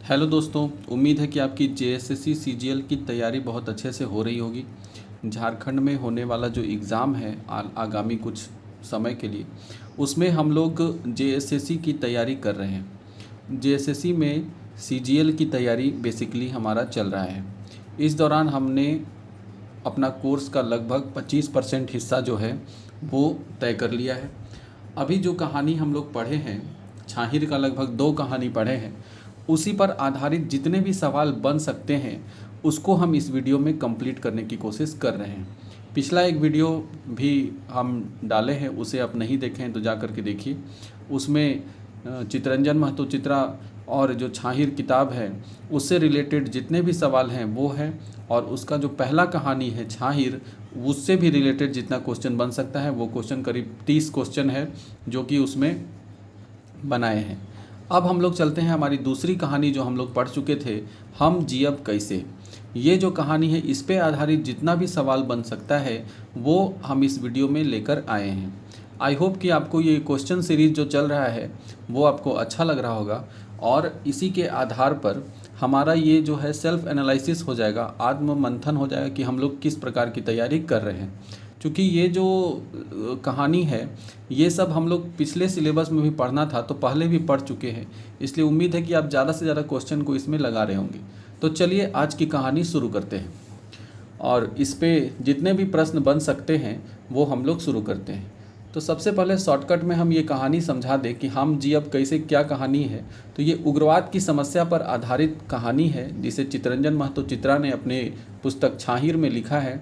Hello दोस्तों, उम्मीद है कि आपकी जेएसएससी सीजीएल की तैयारी बहुत अच्छे से हो रही होगी। झारखंड में होने वाला जो एग्ज़ाम है आगामी कुछ समय के लिए, उसमें हम लोग जेएसएससी की तैयारी कर रहे हैं। जेएसएससी में सीजीएल की तैयारी बेसिकली हमारा चल रहा है। इस दौरान हमने अपना कोर्स का लगभग 25% हिस्सा जो है वो तय कर लिया है। अभी जो कहानी हम लोग पढ़े हैं, छाहिर का लगभग 2 कहानी पढ़े हैं, उसी पर आधारित जितने भी सवाल बन सकते हैं उसको हम इस वीडियो में कंप्लीट करने की कोशिश कर रहे हैं। पिछला एक वीडियो भी हम डाले हैं, उसे आप नहीं देखे हैं तो जा कर के देखिए। उसमें चितरंजन महतो चित्रा और जो छाहिर किताब है उससे रिलेटेड जितने भी सवाल हैं वो हैं, और उसका जो पहला कहानी है छाहिर, उससे भी रिलेटेड जितना क्वेश्चन बन सकता है वो क्वेश्चन करीब 30 क्वेश्चन है जो कि उसमें बनाए हैं। अब हम लोग चलते हैं हमारी दूसरी कहानी जो हम लोग पढ़ चुके थे, हम जियब कैसे। ये जो कहानी है इस पे आधारित जितना भी सवाल बन सकता है वो हम इस वीडियो में लेकर आए हैं। आई होप कि आपको ये क्वेश्चन सीरीज जो चल रहा है वो आपको अच्छा लग रहा होगा, और इसी के आधार पर हमारा ये जो है सेल्फ एनालिसिस हो जाएगा, आत्म मंथन हो जाएगा कि हम लोग किस प्रकार की तैयारी कर रहे हैं। क्योंकि ये जो कहानी है ये सब हम लोग पिछले सिलेबस में भी पढ़ना था, तो पहले भी पढ़ चुके हैं, इसलिए उम्मीद है कि आप ज़्यादा से ज़्यादा क्वेश्चन को इसमें लगा रहे होंगे। तो चलिए आज की कहानी शुरू करते हैं, और इस पे जितने भी प्रश्न बन सकते हैं वो हम लोग शुरू करते हैं। तो सबसे पहले शॉर्टकट में हम ये कहानी समझा दें कि हम जियब कैसे क्या कहानी है। तो ये उग्रवाद की समस्या पर आधारित कहानी है जिसे चितरंजन महतो चित्रा ने अपने पुस्तक छाहिर में लिखा है।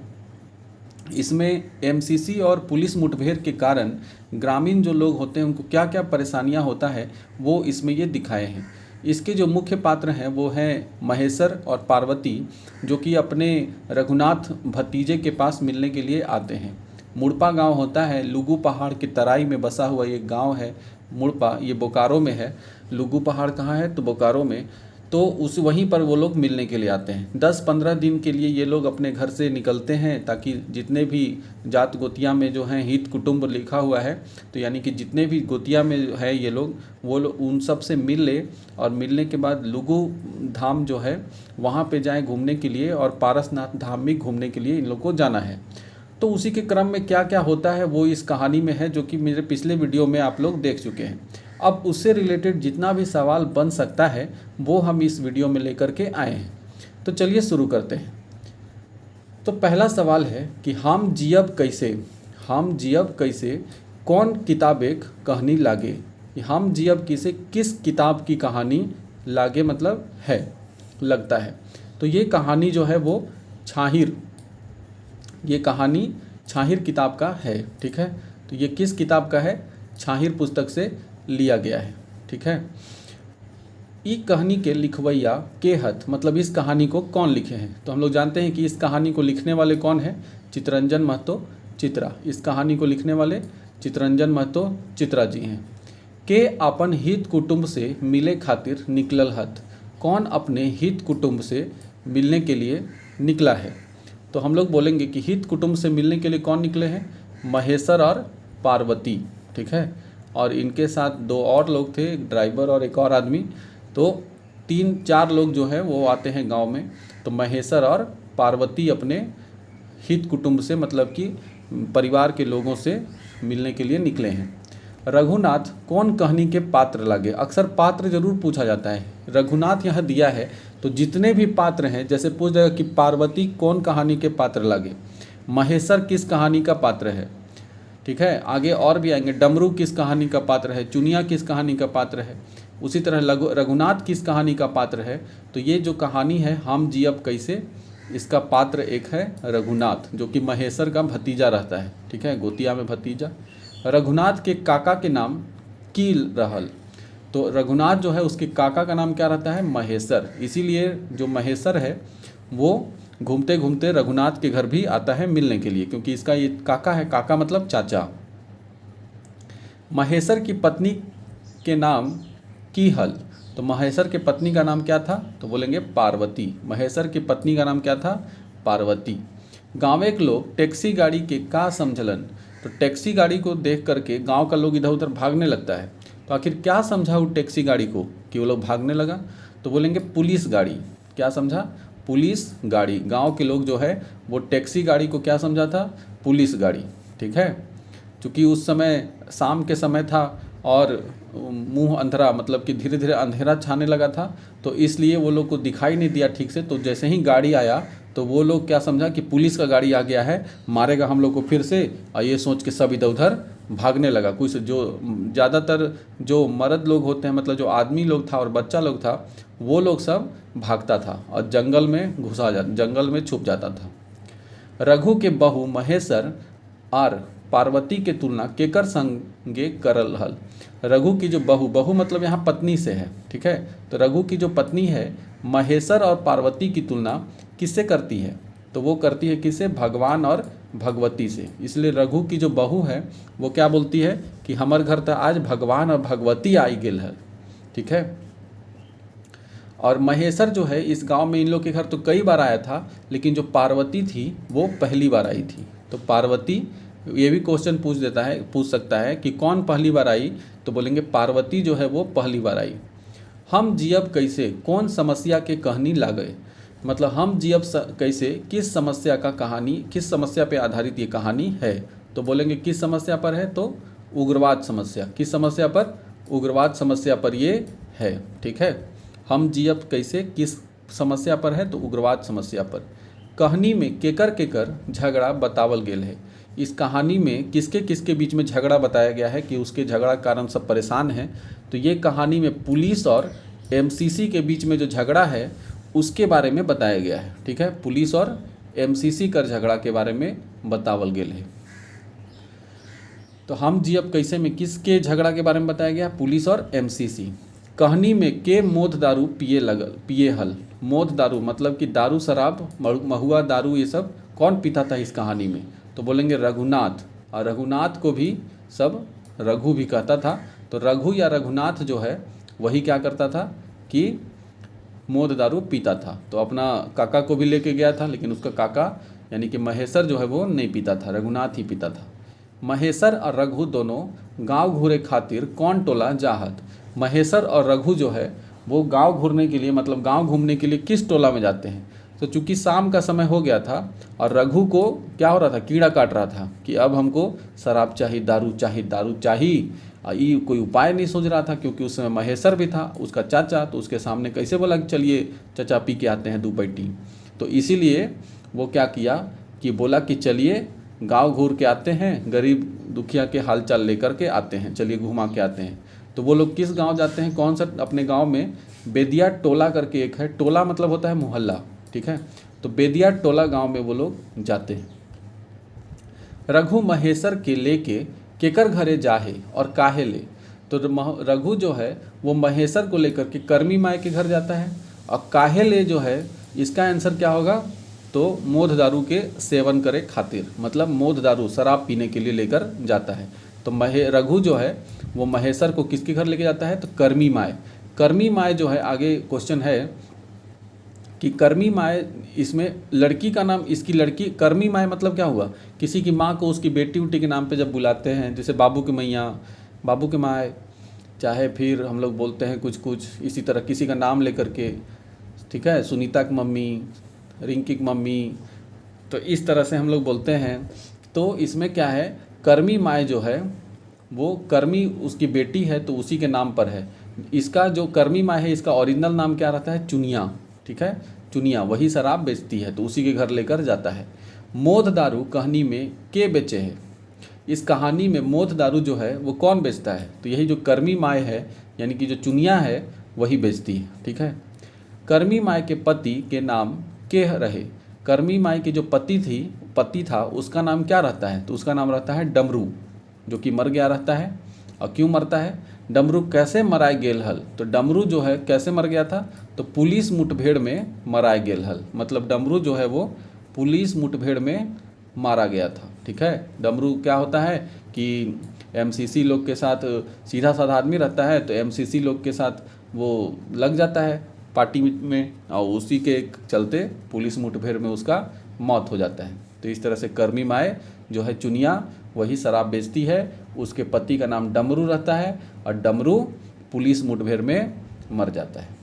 इसमें एमसीसी और पुलिस मुठभेड़ के कारण ग्रामीण जो लोग होते हैं उनको क्या क्या परेशानियां होता है वो इसमें ये दिखाए हैं। इसके जो मुख्य पात्र हैं वो हैं महेश्वर और पार्वती, जो कि अपने रघुनाथ भतीजे के पास मिलने के लिए आते हैं। मुड़पा गांव होता है, लुगू पहाड़ की तराई में बसा हुआ ये गांव है मुड़पा, ये बोकारो में है। लुगू पहाड़ कहाँ है? तो बोकारो में। तो उस वहीं पर वो लोग मिलने के लिए आते हैं। 10-15 दिन के लिए ये लोग अपने घर से निकलते हैं ताकि जितने भी जात गोतिया में जो हैं हित कुटुंब लिखा हुआ है, तो यानी कि जितने भी गोतिया में है ये लोग, वो लोग उन सब से मिल ले, और मिलने के बाद लुगू धाम जो है वहाँ पे जाएं घूमने के लिए, और पारसनाथ धाम में घूमने के लिए इन लोग को जाना है। तो उसी के क्रम में क्या क्या होता है वो इस कहानी में है, जो कि मेरे पिछले वीडियो में आप लोग देख चुके हैं। अब उससे रिलेटेड जितना भी सवाल बन सकता है वो हम इस वीडियो में लेकर के आए हैं। तो चलिए शुरू करते हैं। तो पहला सवाल है कि हम जियब कैसे। हम जियब कैसे कौन किताब एक कहानी लागे। हम जियब कैसे किस किताब की कहानी लागे, मतलब है, लगता है। तो ये कहानी जो है वो छाहिर, ये कहानी छाहिर किताब का है। ठीक है, तो ये किस किताब का है? छाहिर पुस्तक से लिया गया है। ठीक है, ई कहानी के लिखवैया के हथ, मतलब इस कहानी को कौन लिखे हैं। तो हम लोग जानते हैं कि इस कहानी को लिखने वाले कौन है? चितरंजन महतो चित्रा। इस कहानी को लिखने वाले चितरंजन महतो चित्रा जी हैं। के अपन हित कुटुंब से मिले खातिर निकलल हथ। कौन अपने हित कुटुंब से मिलने के लिए निकला है? तो हम लोग बोलेंगे कि हित कुटुंब से मिलने के लिए कौन निकले हैं? महेश्वर और पार्वती। ठीक है, और इनके साथ 2 और लोग थे, एक ड्राइवर और एक और आदमी। तो 3-4 लोग जो है वो आते हैं गांव में। तो महेश्वर और पार्वती अपने हित कुटुंब से, मतलब कि परिवार के लोगों से मिलने के लिए निकले हैं। रघुनाथ कौन कहानी के पात्र लगे। अक्सर पात्र जरूर पूछा जाता है, रघुनाथ यहाँ दिया है तो जितने भी पात्र हैं, जैसे पूछ जाएगा कि पार्वती कौन कहानी के पात्र लगे, महेश्वर किस कहानी का पात्र है। ठीक है, आगे और भी आएंगे, डमरू किस कहानी का पात्र है, चुनिया किस कहानी का पात्र है, उसी तरह रघुनाथ किस कहानी का पात्र है। तो ये जो कहानी है हम जियब कैसे, इसका पात्र एक है रघुनाथ, जो कि महेश्वर का भतीजा रहता है। ठीक है, गोतिया में भतीजा। रघुनाथ के काका के नाम कील रहल। तो रघुनाथ जो है उसके काका का नाम क्या रहता है? महेश्वर। इसीलिए जो महेश्वर है वो घूमते घूमते रघुनाथ के घर भी आता है मिलने के लिए, क्योंकि इसका ये काका है। काका मतलब चाचा। महेश्वर की पत्नी के नाम कीहल। तो महेश्वर के पत्नी का नाम क्या था? तो बोलेंगे पार्वती। महेश्वर की पत्नी का नाम क्या था? पार्वती। गाँव के लोग टैक्सी गाड़ी के का समझलन। तो टैक्सी गाड़ी को देख करके गांव का लोग इधर उधर भागने लगता है। तो आखिर क्या समझा उस टैक्सी गाड़ी को कि वो लोग भागने लगा? तो बोलेंगे पुलिस गाड़ी। क्या समझा? पुलिस गाड़ी। गांव के लोग जो है वो टैक्सी गाड़ी को क्या समझा था? पुलिस गाड़ी। ठीक है, क्योंकि उस समय शाम के समय था और मुंह अंधेरा, मतलब कि धीरे धीरे अंधेरा छाने लगा था, तो इसलिए वो लोग को दिखाई नहीं दिया ठीक से। तो जैसे ही गाड़ी आया तो वो लोग क्या समझा कि पुलिस का गाड़ी आ गया है, मारेगा हम लोग को फिर से, और ये सोच के सब इधर उधर भागने लगा। कुछ जो ज़्यादातर जो मर्द लोग होते हैं, मतलब जो आदमी लोग था और बच्चा लोग था, वो लोग सब भागता था और जंगल में जंगल में छुप जाता था। रघु के बहू महेश्वर और पार्वती के तुलना केकर संगे करल हल। रघु की जो बहू मतलब यहाँ पत्नी से है, ठीक है। तो रघु की जो पत्नी है महेश्वर और पार्वती की तुलना किससे करती है? तो वो करती है किससे? भगवान और भगवती से। इसलिए रघु की जो बहू है वो क्या बोलती है कि हमारे घर तो आज भगवान और भगवती आई गेल है, ठीक है। और महेश्वर जो है इस गांव में इन लोग के घर तो कई बार आया था, लेकिन जो पार्वती थी वो पहली बार आई थी। तो पार्वती, ये भी क्वेश्चन पूछ सकता है कि कौन पहली बार आई, तो बोलेंगे पार्वती जो है वो पहली बार आई। हम जियब कैसे कौन समस्या के कहानी लागे, मतलब हम जियब कैसे किस समस्या का कहानी, किस समस्या पे आधारित ये कहानी है। तो बोलेंगे किस समस्या पर है, तो उग्रवाद समस्या। किस समस्या पर? उग्रवाद समस्या पर ये है, ठीक है। हम जियब कैसे किस समस्या पर है, तो उग्रवाद समस्या पर। कहानी में केकर केकर झगड़ा बतावल गेल है। इस कहानी में किसके किसके बीच में झगड़ा बताया गया है कि उसके झगड़ा कारण सब परेशान हैं। तो ये कहानी में पुलिस और एमसीसी के बीच में जो झगड़ा है उसके बारे में बताया गया है, ठीक है। पुलिस और एमसीसी कर झगड़ा के बारे में बतावल गेल है। तो हम जियब कैसे में किसके झगड़ा के बारे में बताया गया? पुलिस और एमसीसी। कहानी में के मोद दारू पिए हल। मोद दारू मतलब कि दारू, शराब, महुआ दारू, ये सब कौन पीता था इस कहानी में? तो बोलेंगे रघुनाथ। और रघुनाथ को भी सब रघु भी कहता था। तो रघु या रघुनाथ जो है वही क्या करता था कि मोद दारू पीता था। तो अपना काका को भी लेके गया था, लेकिन उसका काका यानी कि महेश्वर जो है वो नहीं पीता था, रघुनाथ ही पीता था। महेश्वर और रघु दोनों गांव घूरे खातिर कौन टोला जाहत। महेश्वर और रघु जो है वो गांव घूरने के लिए, मतलब गांव घूमने के लिए किस टोला में जाते हैं? तो चूंकि शाम का समय हो गया था और रघु को क्या हो रहा था, कीड़ा काट रहा था कि अब हमको शराब चाहिए, दारू चाहिए, दारू चाहिए। ये कोई उपाय नहीं सोच रहा था, क्योंकि उस समय महेश्वर भी था, उसका चाचा, तो उसके सामने कैसे बोला कि चलिए चाचा पी के आते हैं 2 पैटी। तो इसीलिए वो क्या किया कि बोला कि चलिए गांव घूर के आते हैं, गरीब दुखिया के हालचाल लेकर के आते हैं, चलिए घुमा के आते हैं। तो वो लोग किस गांव जाते हैं? कौन सा? अपने गांव में बेदिया टोला करके एक है। टोला मतलब होता है मोहल्ला, ठीक है। तो बेदिया टोला गांव में वो लोग जाते हैं। रघु महेश्वर के लेके केकर घरे जाहे और काहे ले। तो रघु जो है वो महेश्वर को लेकर के कर्मी माई के घर जाता है, और काहे ले जो है इसका आंसर क्या होगा? तो मोद दारू के सेवन करे खातिर, मतलब मोद दारू शराब पीने के लिए लेकर जाता है। तो रघु जो है वो महेश्वर को किसके घर लेके जाता है? तो कर्मी माई। कर्मी माई जो है, आगे क्वेश्चन है कि कर्मी माई, इसमें लड़की का नाम, इसकी लड़की कर्मी माई मतलब क्या हुआ? किसी की माँ को उसकी बेटी उटी के नाम पे जब बुलाते हैं, जैसे बाबू की मैया, बाबू के माए, चाहे फिर हम लोग बोलते हैं कुछ कुछ इसी तरह किसी का नाम लेकर के, ठीक है। सुनीता की मम्मी, रिंकी की मम्मी, तो इस तरह से हम लोग बोलते हैं। तो इसमें क्या है, कर्मी माई जो है वो कर्मी उसकी बेटी है तो उसी के नाम पर है। इसका जो कर्मी माई है इसका ओरिजिनल नाम क्या रहता है? चुनिया, ठीक है। चुनिया वही शराब बेचती है, तो उसी के घर लेकर जाता है। मोद दारू कहानी में के बेचे है। इस कहानी में मोद दारू जो है वो कौन बेचता है? तो यही जो कर्मी माई है, यानी कि जो चुनिया है वही बेचती है, ठीक है। कर्मी माई के पति के नाम के रहे। कर्मी माई की जो पति था उसका नाम क्या रहता है? तो उसका नाम रहता है डमरू, जो कि मर गया रहता है। और क्यों मरता है? डमरू कैसे मराए गेल हल। तो डमरू जो है कैसे मर गया था? तो पुलिस मुठभेड़ में मराए गेल हल, मतलब डमरू जो है वो पुलिस मुठभेड़ में मारा गया था, ठीक है। डमरू क्या होता है कि एमसीसी लोग के साथ सीधा साधा आदमी रहता है, तो एमसीसी लोग के साथ वो लग जाता है पार्टी में, और उसी के चलते पुलिस मुठभेड़ में उसका मौत हो जाता है। तो इस तरह से कर्मी माए जो है चुनिया वही शराब बेचती है, उसके पति का नाम डमरू रहता है, और डमरू पुलिस मुठभेड़ में मर जाता है।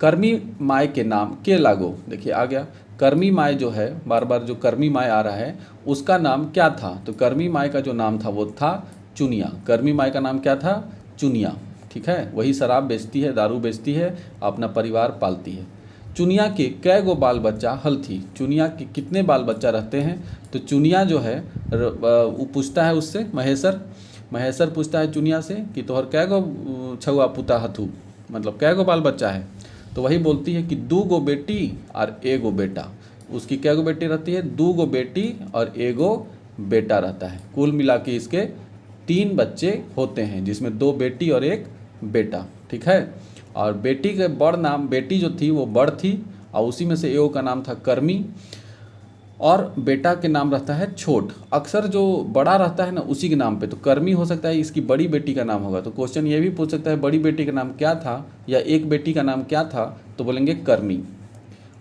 कर्मी माय के नाम के लागो, देखिए आ गया कर्मी माय जो है, बार बार जो कर्मी माय आ रहा है उसका नाम क्या था, तो कर्मी माय का जो नाम था वो था चुनिया। कर्मी माय का नाम क्या था, चुनिया। ठीक है, वही शराब बेचती है, दारू बेचती है, अपना परिवार पालती है। चुनिया के कै गो बाल बच्चा हल थी, चुनिया के कितने बाल बच्चा रहते हैं, तो चुनिया जो है वो पूछता है उससे, महेसर पूछता है चुनिया से कि तोहर कै गो छुआ पुता हथू, मतलब कै गो बाल बच्चा है, तो वही बोलती है कि 2 गो बेटी और 1 गो बेटा। उसकी कै गो बेटी रहती है, 2 गो बेटी और 1 गो बेटा रहता है। कुल मिला के इसके 3 बच्चे होते हैं, जिसमें 2 बेटी और 1 बेटा। ठीक है, और बेटी के बड़ नाम, बेटी जो थी वो बड़ थी और उसी में से एगो का नाम था कर्मी और बेटा के नाम रहता है छोट। अक्सर जो बड़ा रहता है ना उसी के नाम पे, तो कर्मी हो सकता है इसकी बड़ी बेटी का नाम होगा, तो क्वेश्चन ये भी पूछ सकता है बड़ी बेटी का नाम क्या था या एक बेटी का नाम क्या था, तो बोलेंगे कर्मी।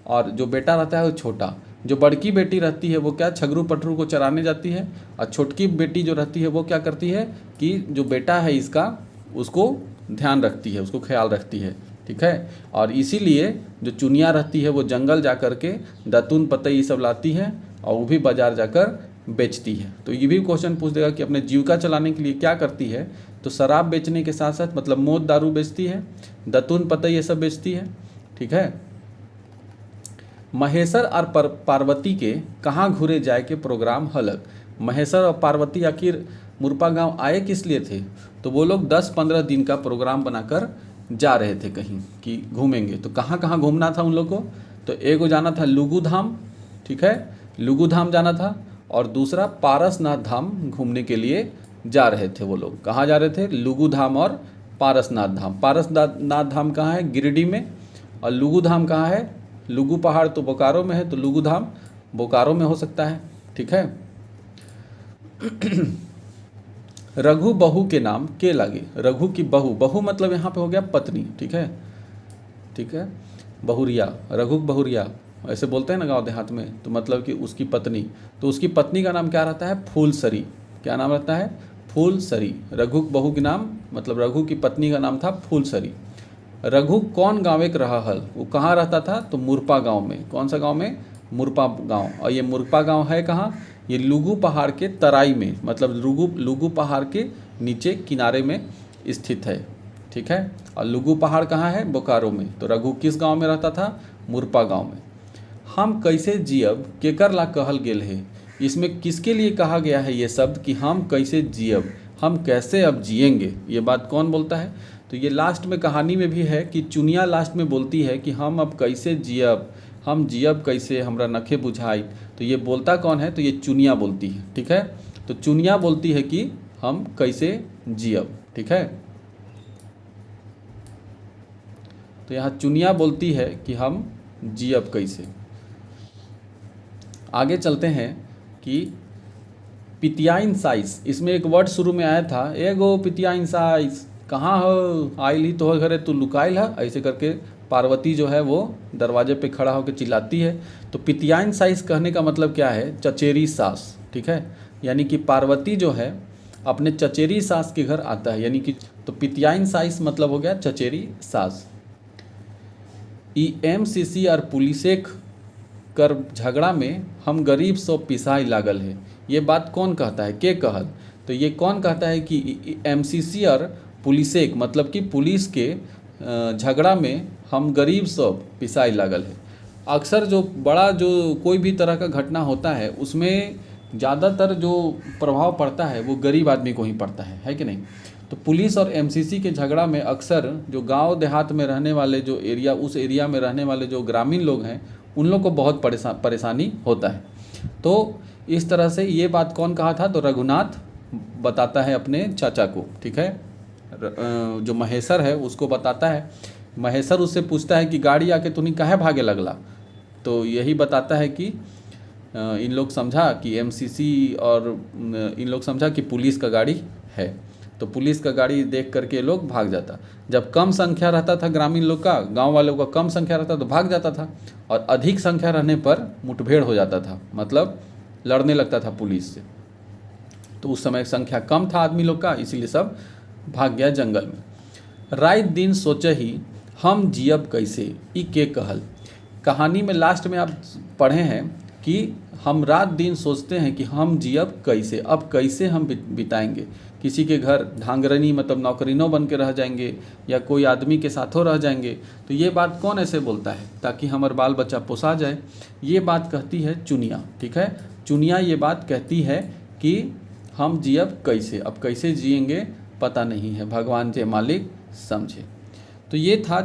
और जो बेटा रहता है वो छोटा। जो बड़की बेटी रहती है वो क्या, छगरू पटरू को चराने जाती है, और छोटकी बेटी जो रहती है वो क्या करती है कि जो बेटा है इसका उसको ध्यान रखती है, उसको ख्याल रखती है। ठीक है, और इसीलिए जो चुनिया रहती है वो जंगल जा कर के दतून पतई ये सब लाती है और वो भी बाज़ार जाकर बेचती है। तो ये भी क्वेश्चन पूछ देगा कि अपने जीविका चलाने के लिए क्या करती है, तो शराब बेचने के साथ साथ मतलब मौत दारू बेचती है, दतून पतई ये सब बेचती है। ठीक है, महेसर और पार्वती के कहाँ घूरे जाए के प्रोग्राम हलक। महेसर और पार्वती आखिर मुरपा गांव आए किस लिए थे, तो वो लोग 10-15 दिन का प्रोग्राम बनाकर जा रहे थे कहीं कि घूमेंगे। तो कहाँ कहाँ घूमना था उन लोग को, तो एगो जाना था लुगु धाम, ठीक है, लुगु धाम जाना था, और दूसरा पारसनाथ धाम घूमने के लिए जा रहे थे। वो लोग कहाँ जा रहे थे, लुगु धाम और पारसनाथ धाम। पारसनाथ धाम कहाँ है, गिरिडीह में, और लुगु धाम कहाँ है, लुगु पहाड़ तो बोकारो में है, तो लुगु धाम बोकारो में हो सकता है। ठीक है, रघु बहू के नाम के लागे। रघु की बहू, बहू मतलब यहाँ पे हो गया पत्नी। ठीक है, ठीक है, बहुरिया, रघु बहुरिया ऐसे बोलते हैं ना गांव देहात में, तो मतलब कि उसकी पत्नी, तो उसकी पत्नी का नाम क्या रहता है, फूलसरी। क्या नाम रहता है, फूलसरी। रघु बहू के नाम मतलब रघु की पत्नी का नाम था फूलसरी। रघु कौन गाँव एक रहा हल, वो कहाँ रहता था, तो मुरपा गाँव में। कौन सा गाँव में, मुरपा गाँव। और ये मुरपा गाँव है कहाँ, ये लुगु पहाड़ के तराई में, मतलब लुगु पहाड़ के नीचे किनारे में स्थित है। ठीक है, और लुगु पहाड़ कहाँ है, बोकारो में। तो रघु किस गांव में रहता था, मुरपा गांव में। हम कैसे जियब केकर ला कहल गेल है, इसमें किसके लिए कहा गया है ये शब्द कि हम कैसे जियब, हम कैसे अब जिएंगे, ये बात कौन बोलता है, तो ये लास्ट में कहानी में भी है कि चुनिया लास्ट में बोलती है कि हम अब कैसे जियब, हम जियब कैसे, हमरा नखे बुझाई। तो ये बोलता कौन है, तो ये चुनिया बोलती है। ठीक है, तो चुनिया बोलती है कि हम कैसे जियब। ठीक है, तो यहाँ चुनिया बोलती है कि हम जियब कैसे। आगे चलते हैं कि पितियाइन साइस, इसमें एक वर्ड शुरू में आया था, एगो पितियाइन साइस, कहाँ हो, आइल ही तो घरे तू लुकाइल है, ऐसे करके पार्वती जो है वो दरवाजे पे खड़ा होकर चिल्लाती है। तो पितियाइन साइस कहने का मतलब क्या है, चचेरी सास। ठीक है, यानी कि पार्वती जो है अपने चचेरी सास के घर आता है, यानी कि तो पितियाइन साइस मतलब हो गया चचेरी सास। एमसीसी और पुलिसेक कर झगड़ा में हम गरीब सो पिसाई लागल है, ये बात कौन कहता है, के कहल, तो ये कौन कहता है कि एमसीसी और पुलिसेक मतलब कि पुलिस के झगड़ा में हम गरीब सब पिसाई लागल है। अक्सर जो बड़ा जो कोई भी तरह का घटना होता है उसमें ज़्यादातर जो प्रभाव पड़ता है वो गरीब आदमी को ही पड़ता है कि नहीं। तो पुलिस और एमसीसी के झगड़ा में अक्सर जो गांव देहात में रहने वाले जो एरिया, उस एरिया में रहने वाले जो ग्रामीण लोग हैं उन लोग को बहुत परेशानी होता है। तो इस तरह से ये बात कौन कहा था, तो रघुनाथ बताता है अपने चाचा को। ठीक है, जो महेसर है उसको बताता है। महेसर उससे पूछता है कि गाड़ी आके तूने काहे भागे लगला, तो यही बताता है कि इन लोग समझा कि एमसीसी और इन लोग समझा कि पुलिस का गाड़ी है, तो पुलिस का गाड़ी देख करके लोग भाग जाता। जब कम संख्या रहता था ग्रामीण लोग का, गांव वालों का कम संख्या रहता तो भाग जाता था, और अधिक संख्या रहने पर मुठभेड़ हो जाता था, मतलब लड़ने लगता था पुलिस से। तो उस समय संख्या कम था आदमी लोग का, इसीलिए सब भाग गया जंगल में। रात दिन सोचे ही हम जियब कैसे ई के कहल। कहानी में लास्ट में आप पढ़े हैं कि हम रात दिन सोचते हैं कि हम जियब कैसे, अब कैसे हम बिताएंगे। किसी के घर ढांगरनी मतलब नौकरीनों बन के रह जाएंगे या कोई आदमी के साथों रह जाएंगे। तो ये बात कौन ऐसे बोलता है ताकि हमारा बाल बच्चा पोसा जाए। ये बात कहती है चुनिया, ठीक है। चुनिया ये बात कहती है कि हम जियब कैसे, अब कैसे जिएंगे पता नहीं है, भगवान जे मालिक समझे। तो ये था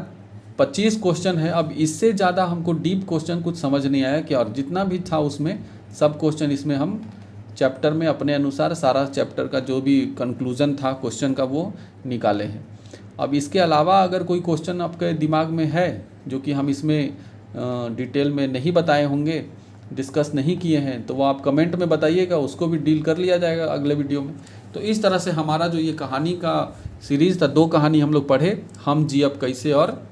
25 क्वेश्चन है। अब इससे ज़्यादा हमको डीप क्वेश्चन कुछ समझ नहीं आया कि, और जितना भी था उसमें सब क्वेश्चन इसमें हम चैप्टर में अपने अनुसार सारा चैप्टर का जो भी कंक्लूजन था क्वेश्चन का वो निकाले हैं। अब इसके अलावा अगर कोई क्वेश्चन आपके दिमाग में है जो कि हम इसमें डिटेल में नहीं बताए होंगे, डिस्कस नहीं किए हैं, तो वो आप कमेंट में बताइएगा, उसको भी डील कर लिया जाएगा अगले वीडियो में। तो इस तरह से हमारा जो ये कहानी का सीरीज़ था, 2 कहानी हम लोग पढ़े, हम जियब कैसे और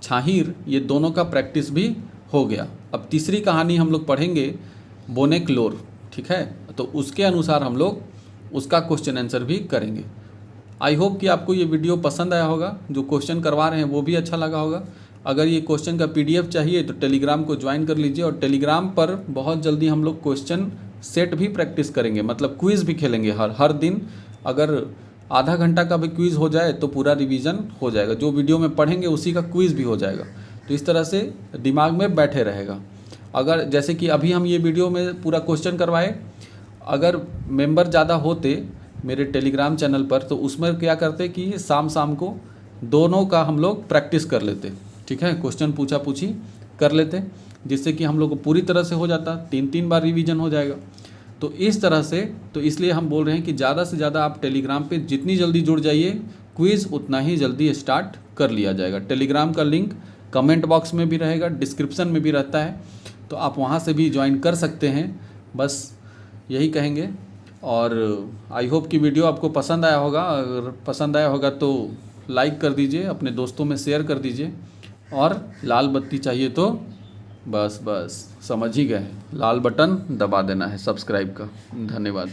छाहिर, ये दोनों का प्रैक्टिस भी हो गया। अब तीसरी कहानी हम लोग पढ़ेंगे बोनेक्लोर, ठीक है। तो उसके अनुसार हम लोग उसका क्वेश्चन आंसर भी करेंगे। आई होप कि आपको ये वीडियो पसंद आया होगा, जो क्वेश्चन करवा रहे हैं वो भी अच्छा लगा होगा। अगर ये क्वेश्चन का PDF चाहिए तो टेलीग्राम को ज्वाइन कर लीजिए, और टेलीग्राम पर बहुत जल्दी हम लोग क्वेश्चन सेट भी प्रैक्टिस करेंगे, मतलब क्विज़ भी खेलेंगे हर दिन। अगर आधा घंटा का भी क्विज़ हो जाए तो पूरा रिवीजन हो जाएगा, जो वीडियो में पढ़ेंगे उसी का क्विज़ भी हो जाएगा। तो इस तरह से दिमाग में बैठे रहेगा। अगर जैसे कि अभी हम ये वीडियो में पूरा क्वेश्चन करवाए, अगर मेंबर ज़्यादा होते मेरे टेलीग्राम चैनल पर तो उसमें क्या करते कि शाम को दोनों का हम लोग प्रैक्टिस कर लेते, ठीक है। क्वेश्चन पूछा पूछी कर लेते, जिससे कि हम लोग को पूरी तरह से हो जाता, 3 बार रिवीजन हो जाएगा। तो इस तरह से, तो इसलिए हम बोल रहे हैं कि ज़्यादा से ज़्यादा आप टेलीग्राम पे जितनी जल्दी जुड़ जाइए, क्विज़ उतना ही जल्दी स्टार्ट कर लिया जाएगा। टेलीग्राम का लिंक कमेंट बॉक्स में भी रहेगा, डिस्क्रिप्शन में भी रहता है, तो आप वहाँ से भी ज्वाइन कर सकते हैं। बस यही कहेंगे, और आई होप कि वीडियो आपको पसंद आया होगा। अगर पसंद आया होगा तो लाइक कर दीजिए, अपने दोस्तों में शेयर कर दीजिए, और लाल बत्ती चाहिए तो बस समझ ही गए, लाल बटन दबा देना है सब्सक्राइब का। धन्यवाद।